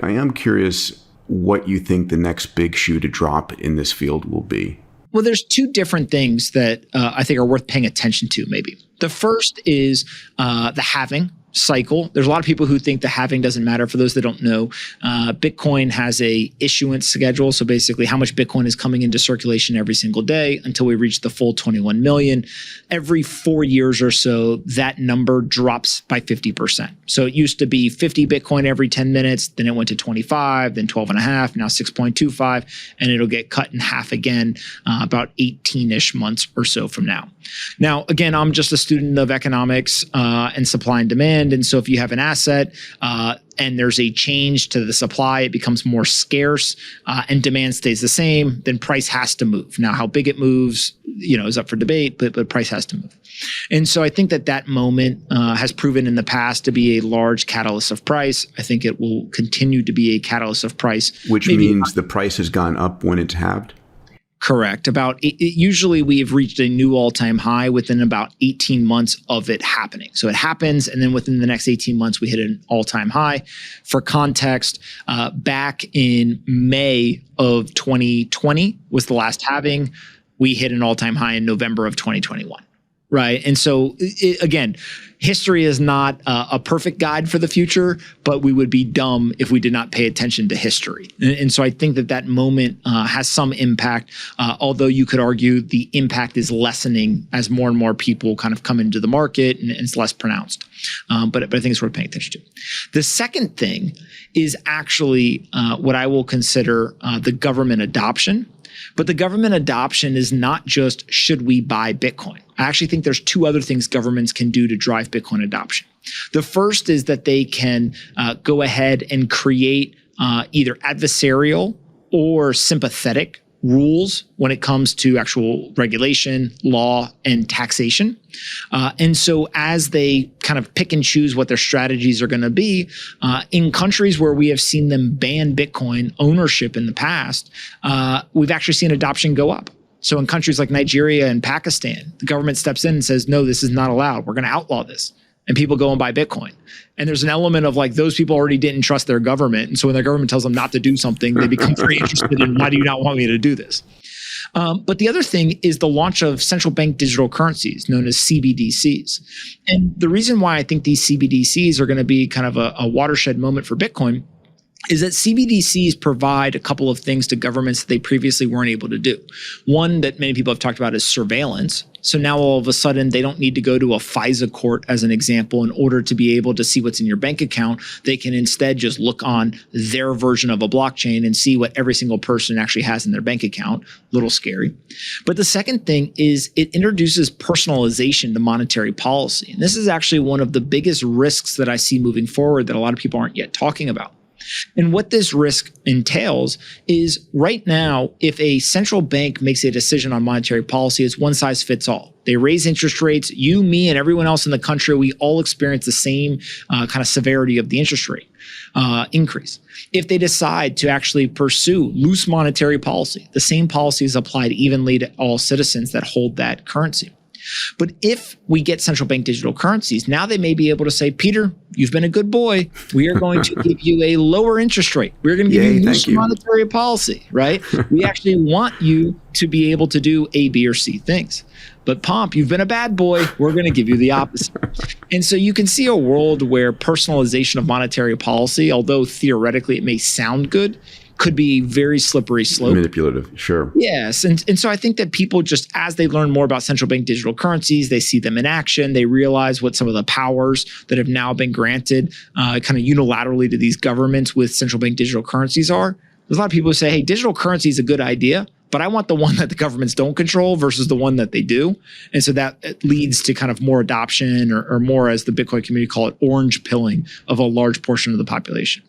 I am curious what you think the next big shoe to drop in this field will be. Well, there's two different things that I think are worth paying attention to maybe. The first is the halving cycle. There's a lot of people who think the halving doesn't matter. For those that don't know, Bitcoin has a issuance schedule. So basically how much Bitcoin is coming into circulation every single day until we reach the full 21 million. Every 4 years or so, that number drops by 50%. So it used to be 50 Bitcoin every 10 minutes, then it went to 25, then 12 and a half, now 6.25, and it'll get cut in half again about 18-ish months or so from now. Now, again, I'm just a student of economics and supply and demand. And so if you have an asset and there's a change to the supply, it becomes more scarce and demand stays the same, then price has to move. Now, how big it moves, is up for debate, but price has to move. And so I think that moment has proven in the past to be a large catalyst of price. I think it will continue to be a catalyst of price. Which means the price has gone up when it's halved? Correct. Usually we've reached a new all-time high within about 18 months of it happening. So it happens, and then within the next 18 months, we hit an all-time high. For context, back in May of 2020 was the last halving. We hit an all-time high in November of 2021. Right. And so, again, history is not a perfect guide for the future, but we would be dumb if we did not pay attention to history. And so I think that moment has some impact, although you could argue the impact is lessening as more and more people kind of come into the market and it's less pronounced. But I think it's worth paying attention to. The second thing is actually what I will consider the government adoption. But the government adoption is not just should we buy Bitcoin. I actually think there's two other things governments can do to drive Bitcoin adoption. The first is that they can go ahead and create either adversarial or sympathetic rules when it comes to actual regulation, law, and taxation. And so as they kind of pick and choose what their strategies are going to be, in countries where we have seen them ban Bitcoin ownership in the past, we've actually seen adoption go up. So in countries like Nigeria and Pakistan, the government steps in and says, no, this is not allowed. We're going to outlaw this. And people go and buy Bitcoin. And there's an element of like those people already didn't trust their government. And so when their government tells them not to do something, they become very interested in why do you not want me to do this? But the other thing is the launch of central bank digital currencies known as CBDCs. And the reason why I think these CBDCs are going to be kind of a watershed moment for Bitcoin is that CBDCs provide a couple of things to governments that they previously weren't able to do. One that many people have talked about is surveillance. So now all of a sudden they don't need to go to a FISA court as an example in order to be able to see what's in your bank account. They can instead just look on their version of a blockchain and see what every single person actually has in their bank account. A little scary. But the second thing is it introduces personalization to monetary policy. And this is actually one of the biggest risks that I see moving forward that a lot of people aren't yet talking about. And what this risk entails is right now, if a central bank makes a decision on monetary policy, it's one size fits all. They raise interest rates. You, me, and everyone else in the country, we all experience the same kind of severity of the interest rate increase. If they decide to actually pursue loose monetary policy, the same policy is applied evenly to all citizens that hold that currency. But if we get central bank digital currencies, now they may be able to say, Peter, you've been a good boy. We are going to give you a lower interest rate. We're going to give you loose monetary policy, right? We actually want you to be able to do A, B, or C things. But Pomp, you've been a bad boy. We're going to give you the opposite. And so you can see a world where personalization of monetary policy, although theoretically it may sound good, could be a very slippery slope. Manipulative, sure. Yes. And so I think that people just, as they learn more about central bank digital currencies, they see them in action, they realize what some of the powers that have now been granted kind of unilaterally to these governments with central bank digital currencies are. There's a lot of people who say, hey, digital currency is a good idea, but I want the one that the governments don't control versus the one that they do. And so that leads to kind of more adoption or more, as the Bitcoin community call it, orange pilling of a large portion of the population.